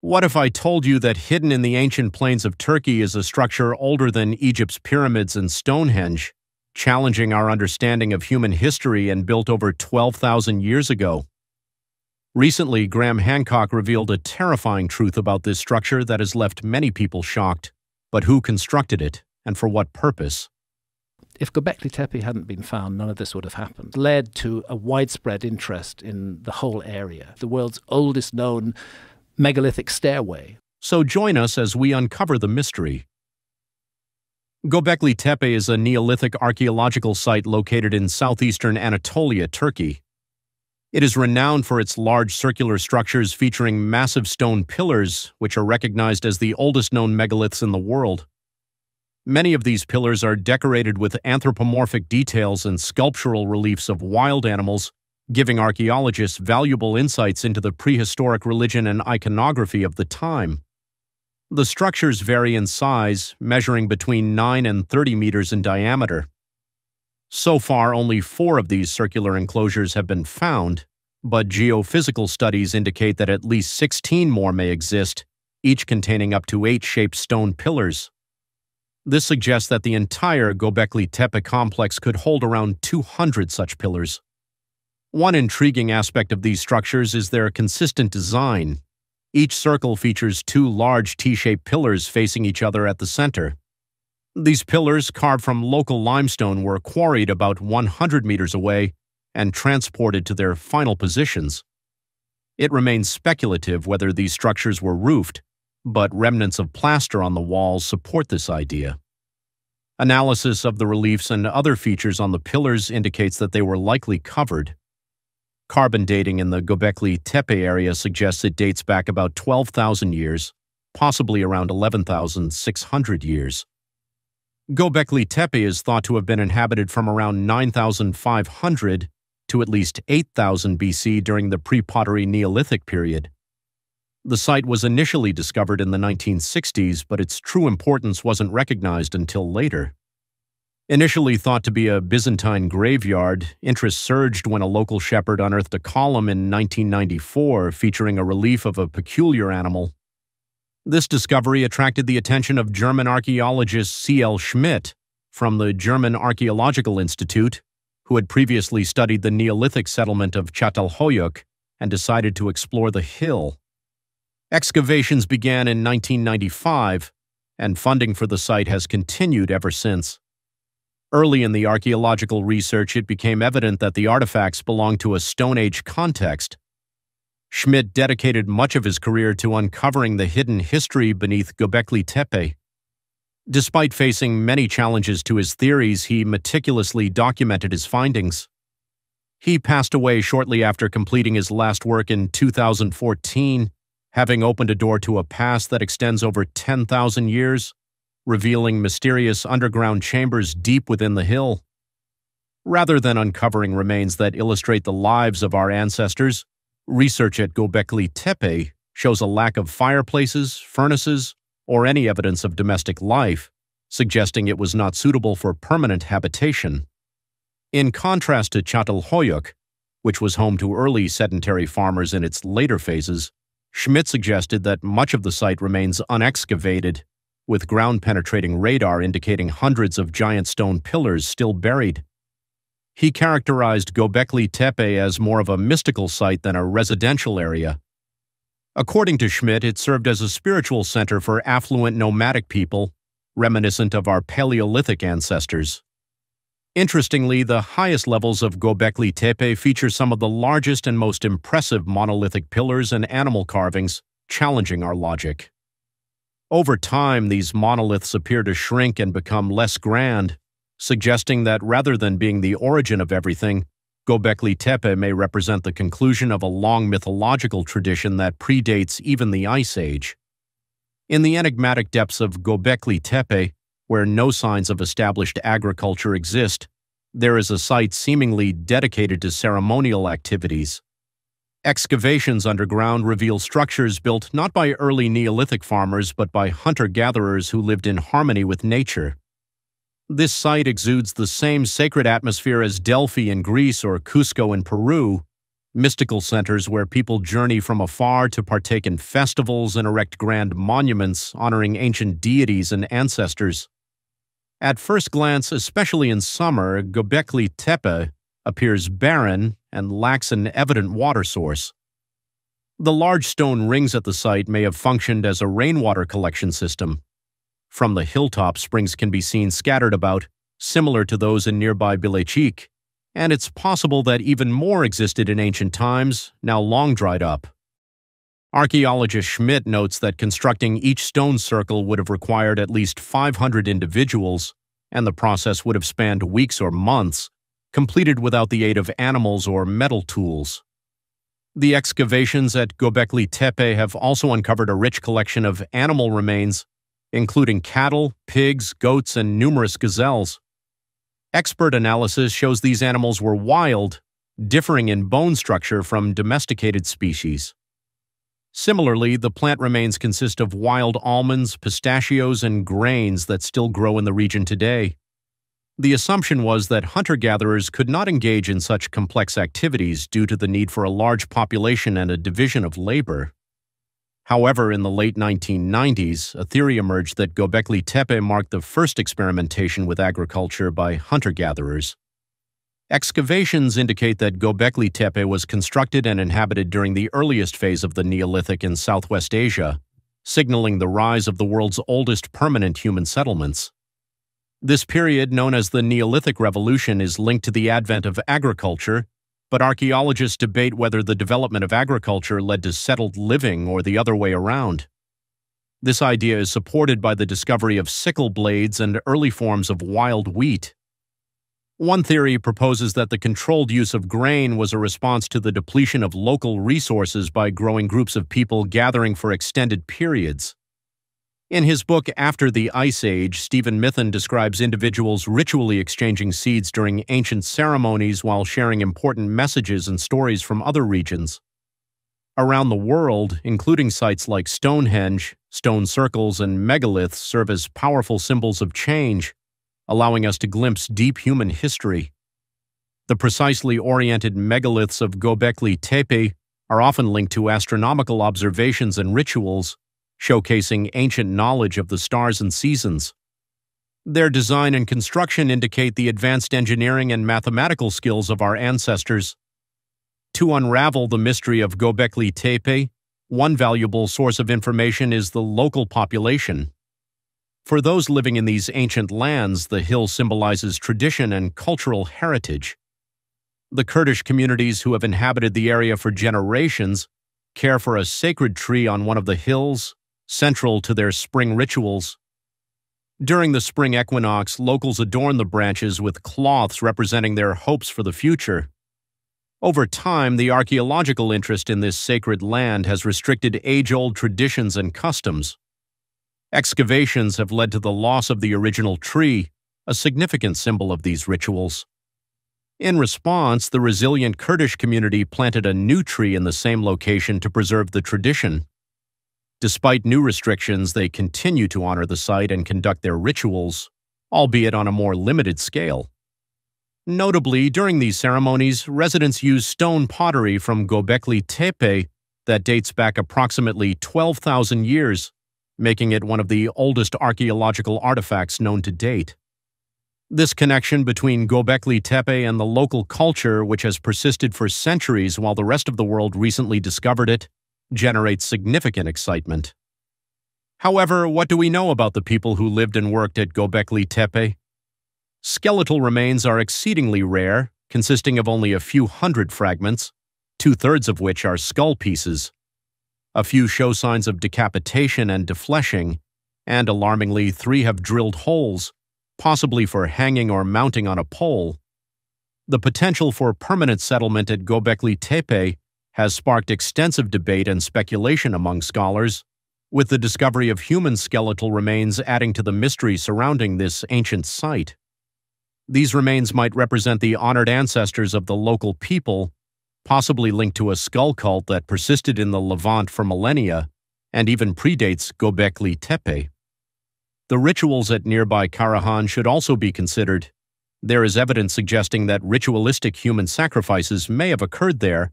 What if I told you that hidden in the ancient plains of Turkey is a structure older than Egypt's pyramids and Stonehenge, challenging our understanding of human history and built over 12,000 years ago? Recently, Graham Hancock revealed a terrifying truth about this structure that has left many people shocked. But who constructed it, and for what purpose? If Gobekli Tepe hadn't been found, none of this would have happened. It led to a widespread interest in the whole area, the world's oldest known megalithic stairway. So join us as we uncover the mystery. Gobekli Tepe is a Neolithic archaeological site located in southeastern Anatolia, Turkey. It is renowned for its large circular structures featuring massive stone pillars, which are recognized as the oldest known megaliths in the world. Many of these pillars are decorated with anthropomorphic details and sculptural reliefs of wild animals, giving archaeologists valuable insights into the prehistoric religion and iconography of the time. The structures vary in size, measuring between 9 and 30 meters in diameter. So far, only 4 of these circular enclosures have been found, but geophysical studies indicate that at least 16 more may exist, each containing up to 8 shaped stone pillars. This suggests that the entire Gobekli Tepe complex could hold around 200 such pillars. One intriguing aspect of these structures is their consistent design. Each circle features 2 large T-shaped pillars facing each other at the center. These pillars, carved from local limestone, were quarried about 100 meters away and transported to their final positions. It remains speculative whether these structures were roofed, but remnants of plaster on the walls support this idea. Analysis of the reliefs and other features on the pillars indicates that they were likely covered. Carbon dating in the Gobekli Tepe area suggests it dates back about 12,000 years, possibly around 11,600 years. Gobekli Tepe is thought to have been inhabited from around 9,500 to at least 8,000 BC during the pre-pottery Neolithic period. The site was initially discovered in the 1960s, but its true importance wasn't recognized until later. Initially thought to be a Byzantine graveyard, interest surged when a local shepherd unearthed a column in 1994 featuring a relief of a peculiar animal. This discovery attracted the attention of German archaeologist C.L. Schmidt from the German Archaeological Institute, who had previously studied the Neolithic settlement of Çatalhöyük and decided to explore the hill. Excavations began in 1995, and funding for the site has continued ever since. Early in the archaeological research, it became evident that the artifacts belonged to a Stone Age context. Schmidt dedicated much of his career to uncovering the hidden history beneath Gobekli Tepe. Despite facing many challenges to his theories, he meticulously documented his findings. He passed away shortly after completing his last work in 2014, having opened a door to a past that extends over 10,000 years, revealing mysterious underground chambers deep within the hill. Rather than uncovering remains that illustrate the lives of our ancestors, research at Gobekli Tepe shows a lack of fireplaces, furnaces, or any evidence of domestic life, suggesting it was not suitable for permanent habitation. In contrast to Çatalhöyük, which was home to early sedentary farmers in its later phases, Schmidt suggested that much of the site remains unexcavated, with ground-penetrating radar indicating hundreds of giant stone pillars still buried. He characterized Gobekli Tepe as more of a mystical site than a residential area. According to Schmidt, it served as a spiritual center for affluent nomadic people, reminiscent of our Paleolithic ancestors. Interestingly, the highest levels of Gobekli Tepe feature some of the largest and most impressive monolithic pillars and animal carvings, challenging our logic. Over time, these monoliths appear to shrink and become less grand, suggesting that rather than being the origin of everything, Gobekli Tepe may represent the conclusion of a long mythological tradition that predates even the Ice Age. In the enigmatic depths of Gobekli Tepe, where no signs of established agriculture exist, there is a site seemingly dedicated to ceremonial activities. Excavations underground reveal structures built not by early Neolithic farmers but by hunter-gatherers who lived in harmony with nature. This site exudes the same sacred atmosphere as Delphi in Greece or Cusco in Peru, mystical centers where people journey from afar to partake in festivals and erect grand monuments honoring ancient deities and ancestors. At first glance, especially in summer, Gobekli Tepe appears barren and lacks an evident water source. The large stone rings at the site may have functioned as a rainwater collection system. From the hilltop, springs can be seen scattered about, similar to those in nearby Bilecik, and it's possible that even more existed in ancient times, now long dried up. Archaeologist Schmidt notes that constructing each stone circle would have required at least 500 individuals, and the process would have spanned weeks or months, completed without the aid of animals or metal tools. The excavations at Gobekli Tepe have also uncovered a rich collection of animal remains, including cattle, pigs, goats, and numerous gazelles. Expert analysis shows these animals were wild, differing in bone structure from domesticated species. Similarly, the plant remains consist of wild almonds, pistachios, and grains that still grow in the region today. The assumption was that hunter-gatherers could not engage in such complex activities due to the need for a large population and a division of labor. However, in the late 1990s, a theory emerged that Gobekli Tepe marked the first experimentation with agriculture by hunter-gatherers. Excavations indicate that Gobekli Tepe was constructed and inhabited during the earliest phase of the Neolithic in Southwest Asia, signaling the rise of the world's oldest permanent human settlements. This period, known as the Neolithic Revolution, is linked to the advent of agriculture, but archaeologists debate whether the development of agriculture led to settled living or the other way around. This idea is supported by the discovery of sickle blades and early forms of wild wheat. One theory proposes that the controlled use of grain was a response to the depletion of local resources by growing groups of people gathering for extended periods. In his book After the Ice Age, Stephen Mithen describes individuals ritually exchanging seeds during ancient ceremonies while sharing important messages and stories from other regions. Around the world, including sites like Stonehenge, stone circles, and megaliths serve as powerful symbols of change, allowing us to glimpse deep human history. The precisely oriented megaliths of Gobekli Tepe are often linked to astronomical observations and rituals, showcasing ancient knowledge of the stars and seasons. Their design and construction indicate the advanced engineering and mathematical skills of our ancestors. To unravel the mystery of Gobekli Tepe, one valuable source of information is the local population. For those living in these ancient lands, the hill symbolizes tradition and cultural heritage. The Kurdish communities who have inhabited the area for generations care for a sacred tree on one of the hills, central to their spring rituals. During the spring equinox, locals adorn the branches with cloths representing their hopes for the future. Over time, the archaeological interest in this sacred land has restricted age-old traditions and customs. Excavations have led to the loss of the original tree, a significant symbol of these rituals. In response, the resilient Kurdish community planted a new tree in the same location to preserve the tradition. Despite new restrictions, they continue to honor the site and conduct their rituals, albeit on a more limited scale. Notably, during these ceremonies, residents use stone pottery from Gobekli Tepe that dates back approximately 12,000 years, making it one of the oldest archaeological artifacts known to date. This connection between Gobekli Tepe and the local culture, which has persisted for centuries while the rest of the world recently discovered it, generates significant excitement. However, what do we know about the people who lived and worked at Gobekli Tepe? Skeletal remains are exceedingly rare, consisting of only a few hundred fragments, 2/3 of which are skull pieces. A few show signs of decapitation and defleshing, and alarmingly, 3 have drilled holes, possibly for hanging or mounting on a pole. The potential for permanent settlement at Gobekli Tepe has sparked extensive debate and speculation among scholars, with the discovery of human skeletal remains adding to the mystery surrounding this ancient site. These remains might represent the honored ancestors of the local people, possibly linked to a skull cult that persisted in the Levant for millennia and even predates Gobekli Tepe. The rituals at nearby Karahan should also be considered. There is evidence suggesting that ritualistic human sacrifices may have occurred there,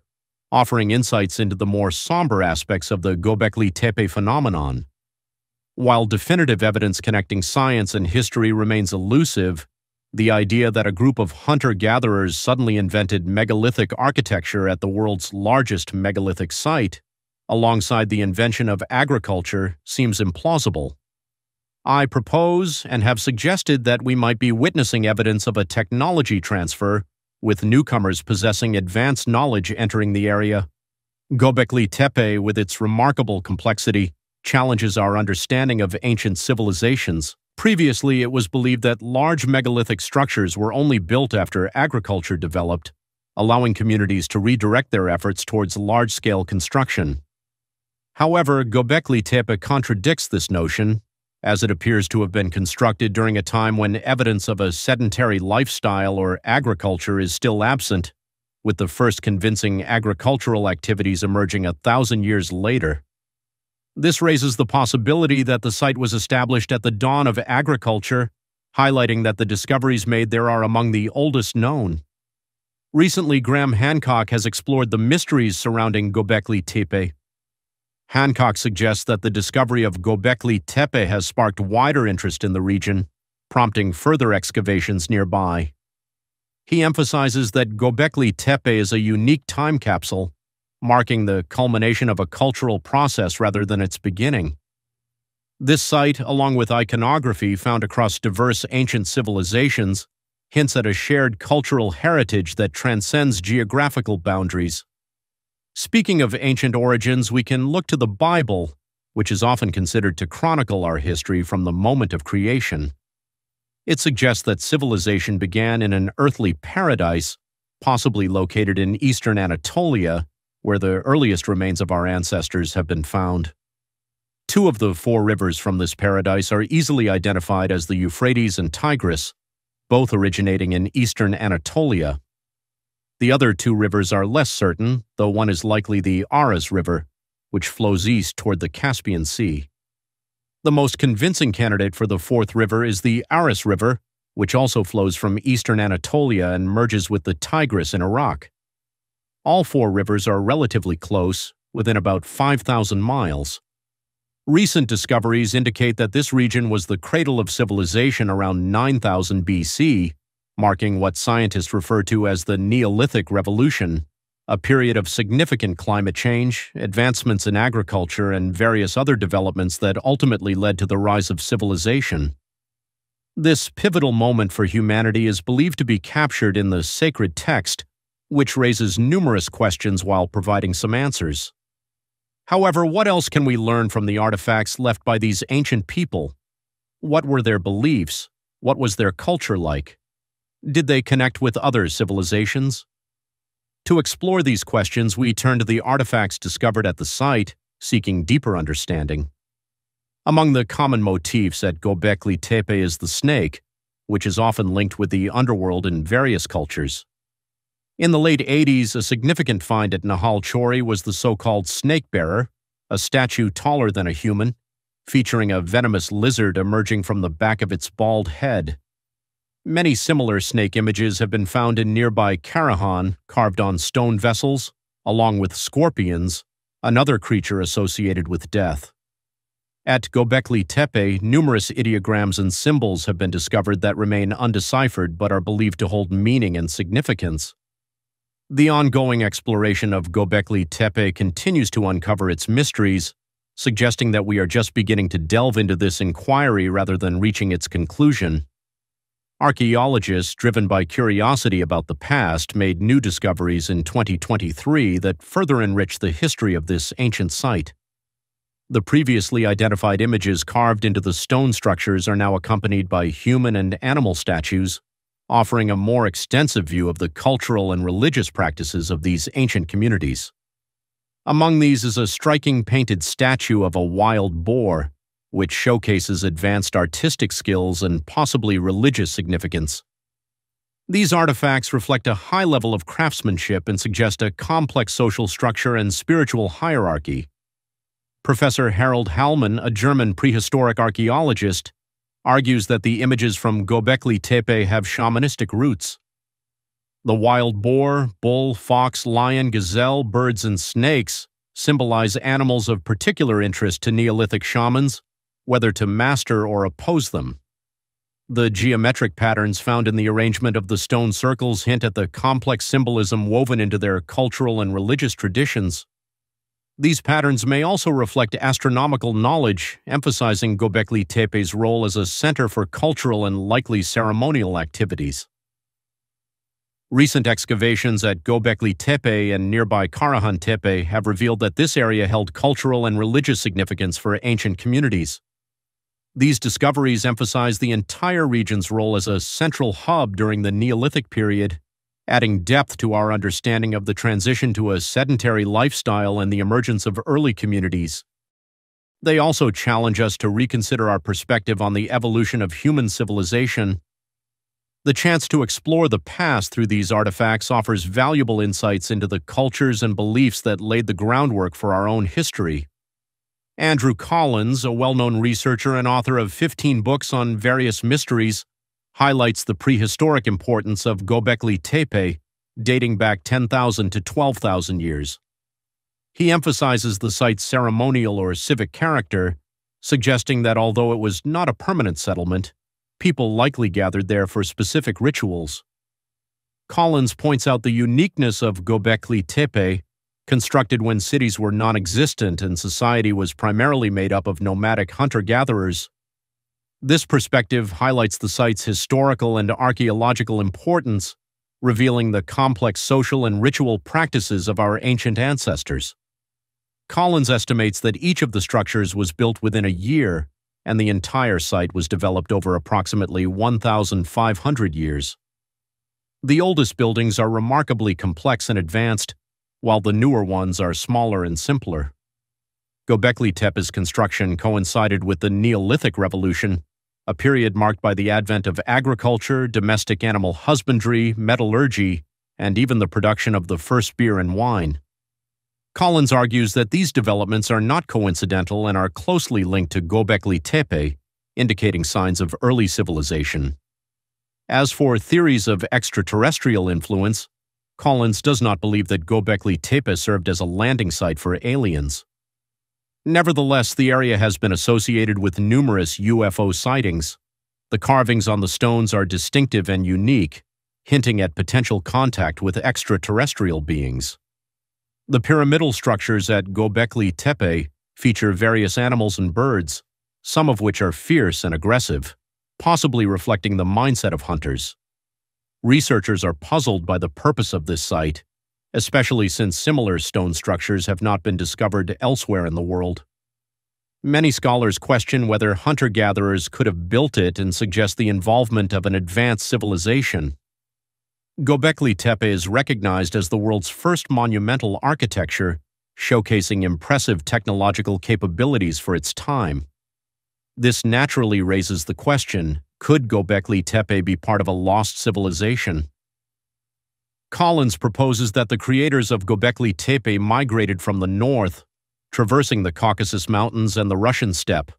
offering insights into the more somber aspects of the Gobekli Tepe phenomenon. While definitive evidence connecting science and history remains elusive, the idea that a group of hunter-gatherers suddenly invented megalithic architecture at the world's largest megalithic site, alongside the invention of agriculture, seems implausible. I propose and have suggested that we might be witnessing evidence of a technology transfer, with newcomers possessing advanced knowledge entering the area. Gobekli Tepe, with its remarkable complexity, challenges our understanding of ancient civilizations. Previously, it was believed that large megalithic structures were only built after agriculture developed, allowing communities to redirect their efforts towards large-scale construction. However, Gobekli Tepe contradicts this notion, as it appears to have been constructed during a time when evidence of a sedentary lifestyle or agriculture is still absent, with the first convincing agricultural activities emerging 1,000 years later. This raises the possibility that the site was established at the dawn of agriculture, highlighting that the discoveries made there are among the oldest known. Recently, Graham Hancock has explored the mysteries surrounding Gobekli Tepe. Hancock suggests that the discovery of Gobekli Tepe has sparked wider interest in the region, prompting further excavations nearby. He emphasizes that Gobekli Tepe is a unique time capsule, marking the culmination of a cultural process rather than its beginning. This site, along with iconography found across diverse ancient civilizations, hints at a shared cultural heritage that transcends geographical boundaries. Speaking of ancient origins, we can look to the Bible, which is often considered to chronicle our history from the moment of creation. It suggests that civilization began in an earthly paradise, possibly located in eastern Anatolia, where the earliest remains of our ancestors have been found. Two of the four rivers from this paradise are easily identified as the Euphrates and Tigris, both originating in eastern Anatolia. The other two rivers are less certain, though one is likely the Aras River, which flows east toward the Caspian Sea. The most convincing candidate for the fourth river is the Aras River, which also flows from eastern Anatolia and merges with the Tigris in Iraq. All four rivers are relatively close, within about 5,000 miles. Recent discoveries indicate that this region was the cradle of civilization around 9000 BC, marking what scientists refer to as the Neolithic Revolution, a period of significant climate change, advancements in agriculture, and various other developments that ultimately led to the rise of civilization. This pivotal moment for humanity is believed to be captured in the sacred text, which raises numerous questions while providing some answers. However, what else can we learn from the artifacts left by these ancient people? What were their beliefs? What was their culture like? Did they connect with other civilizations? To explore these questions, we turn to the artifacts discovered at the site, seeking deeper understanding. Among the common motifs at Gobekli Tepe is the snake, which is often linked with the underworld in various cultures. In the late 80s, a significant find at Nahal Chori was the so-called snake bearer, a statue taller than a human, featuring a venomous lizard emerging from the back of its bald head. Many similar snake images have been found in nearby Karahan, carved on stone vessels, along with scorpions, another creature associated with death. At Gobekli Tepe, numerous ideograms and symbols have been discovered that remain undeciphered but are believed to hold meaning and significance. The ongoing exploration of Gobekli Tepe continues to uncover its mysteries, suggesting that we are just beginning to delve into this inquiry rather than reaching its conclusion. Archaeologists, driven by curiosity about the past, made new discoveries in 2023 that further enrich the history of this ancient site. The previously identified images carved into the stone structures are now accompanied by human and animal statues, offering a more extensive view of the cultural and religious practices of these ancient communities. Among these is a striking painted statue of a wild boar, which showcases advanced artistic skills and possibly religious significance. These artifacts reflect a high level of craftsmanship and suggest a complex social structure and spiritual hierarchy. Professor Harold Hallman, a German prehistoric archaeologist, argues that the images from Gobekli Tepe have shamanistic roots. The wild boar, bull, fox, lion, gazelle, birds, and snakes symbolize animals of particular interest to Neolithic shamans, whether to master or oppose them. The geometric patterns found in the arrangement of the stone circles hint at the complex symbolism woven into their cultural and religious traditions. These patterns may also reflect astronomical knowledge, emphasizing Gobekli Tepe's role as a center for cultural and likely ceremonial activities. Recent excavations at Gobekli Tepe and nearby Karahan Tepe have revealed that this area held cultural and religious significance for ancient communities. These discoveries emphasize the entire region's role as a central hub during the Neolithic period, adding depth to our understanding of the transition to a sedentary lifestyle and the emergence of early communities. They also challenge us to reconsider our perspective on the evolution of human civilization. The chance to explore the past through these artifacts offers valuable insights into the cultures and beliefs that laid the groundwork for our own history. Andrew Collins, a well-known researcher and author of 15 books on various mysteries, highlights the prehistoric importance of Gobekli Tepe, dating back 10,000 to 12,000 years. He emphasizes the site's ceremonial or civic character, suggesting that although it was not a permanent settlement, people likely gathered there for specific rituals. Collins points out the uniqueness of Gobekli Tepe, constructed when cities were non-existent and society was primarily made up of nomadic hunter-gatherers. This perspective highlights the site's historical and archaeological importance, revealing the complex social and ritual practices of our ancient ancestors. Collins estimates that each of the structures was built within a year, and the entire site was developed over approximately 1,500 years. The oldest buildings are remarkably complex and advanced, while the newer ones are smaller and simpler. Gobekli Tepe's construction coincided with the Neolithic Revolution, a period marked by the advent of agriculture, domestic animal husbandry, metallurgy, and even the production of the first beer and wine. Collins argues that these developments are not coincidental and are closely linked to Gobekli Tepe, indicating signs of early civilization. As for theories of extraterrestrial influence, Collins does not believe that Gobekli Tepe served as a landing site for aliens. Nevertheless, the area has been associated with numerous UFO sightings. The carvings on the stones are distinctive and unique, hinting at potential contact with extraterrestrial beings. The pyramidal structures at Gobekli Tepe feature various animals and birds, some of which are fierce and aggressive, possibly reflecting the mindset of hunters. Researchers are puzzled by the purpose of this site, especially since similar stone structures have not been discovered elsewhere in the world. Many scholars question whether hunter-gatherers could have built it and suggest the involvement of an advanced civilization. Gobekli Tepe is recognized as the world's first monumental architecture, showcasing impressive technological capabilities for its time. This naturally raises the question, could Gobekli Tepe be part of a lost civilization? Collins proposes that the creators of Gobekli Tepe migrated from the north, traversing the Caucasus Mountains and the Russian steppe.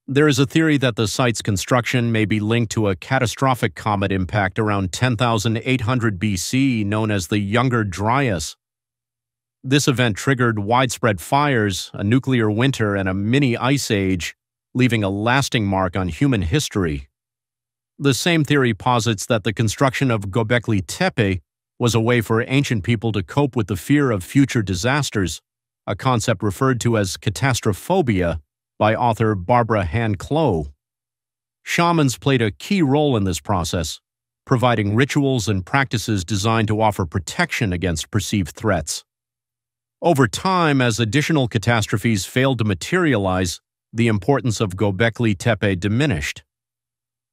There is a theory that the site's construction may be linked to a catastrophic comet impact around 10,800 BC known as the Younger Dryas. This event triggered widespread fires, a nuclear winter, and a mini ice age, leaving a lasting mark on human history. The same theory posits that the construction of Gobekli Tepe was a way for ancient people to cope with the fear of future disasters, a concept referred to as catastrophobia by author Barbara Han-Clough. Shamans played a key role in this process, providing rituals and practices designed to offer protection against perceived threats. Over time, as additional catastrophes failed to materialize, the importance of Gobekli Tepe diminished.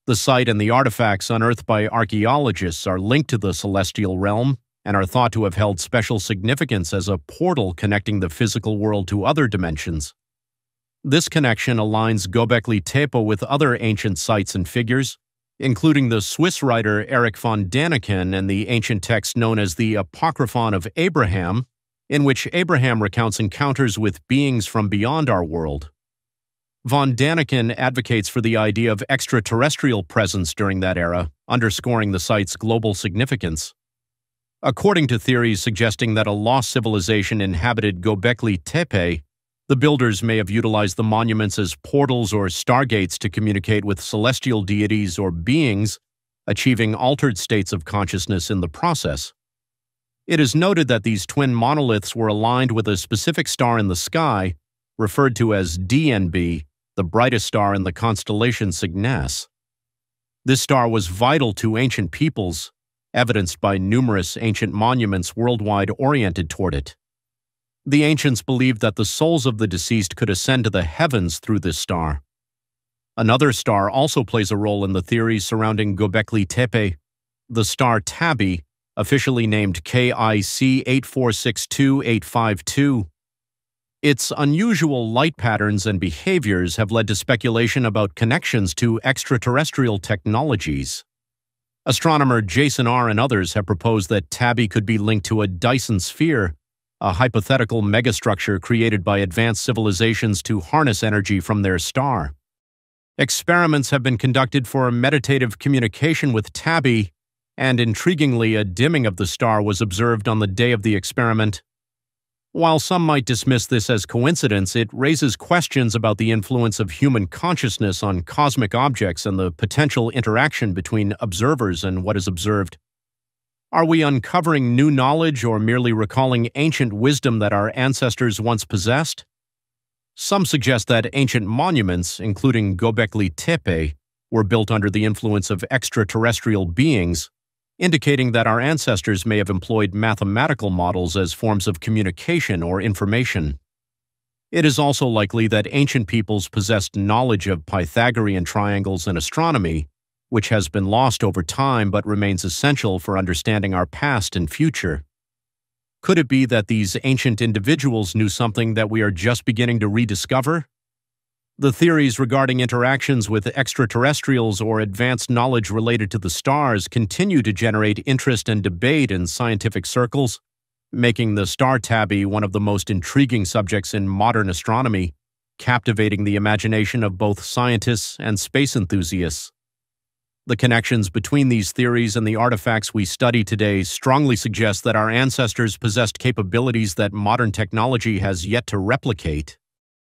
The site and the artifacts unearthed by archaeologists are linked to the celestial realm and are thought to have held special significance as a portal connecting the physical world to other dimensions. This connection aligns Gobekli Tepe with other ancient sites and figures, including the Swiss writer Erich von Däniken and the ancient text known as the Apocryphon of Abraham, in which Abraham recounts encounters with beings from beyond our world. Von Däniken advocates for the idea of extraterrestrial presence during that era, underscoring the site's global significance. According to theories suggesting that a lost civilization inhabited Gobekli Tepe, the builders may have utilized the monuments as portals or stargates to communicate with celestial deities or beings, achieving altered states of consciousness in the process. It is noted that these twin monoliths were aligned with a specific star in the sky, referred to as DNB, the brightest star in the constellation Cygnus. This star was vital to ancient peoples, evidenced by numerous ancient monuments worldwide oriented toward it. The ancients believed that the souls of the deceased could ascend to the heavens through this star. Another star also plays a role in the theories surrounding Gobekli Tepe, the star Tabi, officially named KIC 8462852. Its unusual light patterns and behaviors have led to speculation about connections to extraterrestrial technologies. Astronomer Jason R. and others have proposed that Tabi could be linked to a Dyson sphere, a hypothetical megastructure created by advanced civilizations to harness energy from their star. Experiments have been conducted for meditative communication with Tabi, and intriguingly, a dimming of the star was observed on the day of the experiment. While some might dismiss this as coincidence, it raises questions about the influence of human consciousness on cosmic objects and the potential interaction between observers and what is observed. Are we uncovering new knowledge or merely recalling ancient wisdom that our ancestors once possessed? Some suggest that ancient monuments, including Gobekli Tepe, were built under the influence of extraterrestrial beings, indicating that our ancestors may have employed mathematical models as forms of communication or information. It is also likely that ancient peoples possessed knowledge of Pythagorean triangles and astronomy, which has been lost over time but remains essential for understanding our past and future. Could it be that these ancient individuals knew something that we are just beginning to rediscover? The theories regarding interactions with extraterrestrials or advanced knowledge related to the stars continue to generate interest and debate in scientific circles, making the star Tabi one of the most intriguing subjects in modern astronomy, captivating the imagination of both scientists and space enthusiasts. The connections between these theories and the artifacts we study today strongly suggest that our ancestors possessed capabilities that modern technology has yet to replicate.